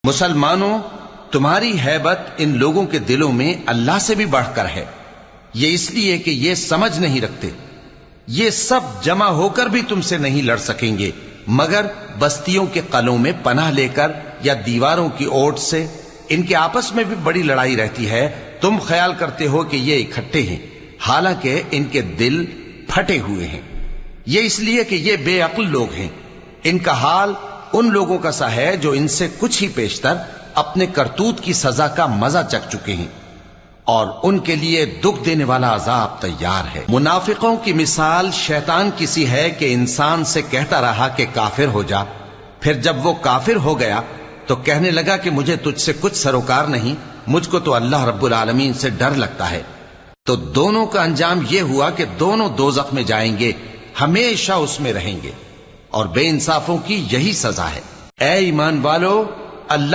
مسلمانوں، تمہاری ہیبت ان لوگوں کے دلوں میں اللہ سے بھی بڑھ کر ہے، یہ اس لیے کہ یہ سمجھ نہیں رکھتے۔ یہ سب جمع ہو کر بھی تم سے نہیں لڑ سکیں گے مگر بستیوں کے قلعوں میں پناہ لے کر یا دیواروں کی اوٹ سے۔ ان کے آپس میں بھی بڑی لڑائی رہتی ہے، تم خیال کرتے ہو کہ یہ اکٹھے ہیں، حالانکہ ان کے دل پھٹے ہوئے ہیں۔ یہ اس لیے کہ یہ بے عقل لوگ ہیں۔ ان کا حال ان لوگوں کا سا ہے جو ان سے کچھ ہی پیشتر اپنے کرتوت کی سزا کا مزہ چکھ چکے ہیں، اور ان کے لیے دکھ دینے والا عذاب تیار ہے۔ منافقوں کی مثال شیطان کی سی ہے کہ انسان سے کہتا رہا کہ کافر ہو جا، پھر جب وہ کافر ہو گیا تو کہنے لگا کہ مجھے تجھ سے کچھ سروکار نہیں، مجھ کو تو اللہ رب العالمین سے ڈر لگتا ہے۔ تو دونوں کا انجام یہ ہوا کہ دونوں دوزخ میں جائیں گے، ہمیشہ اس میں رہیں گے، اور بے انصافوں کی یہی سزا ہے۔ اے ایمان والو، اللہ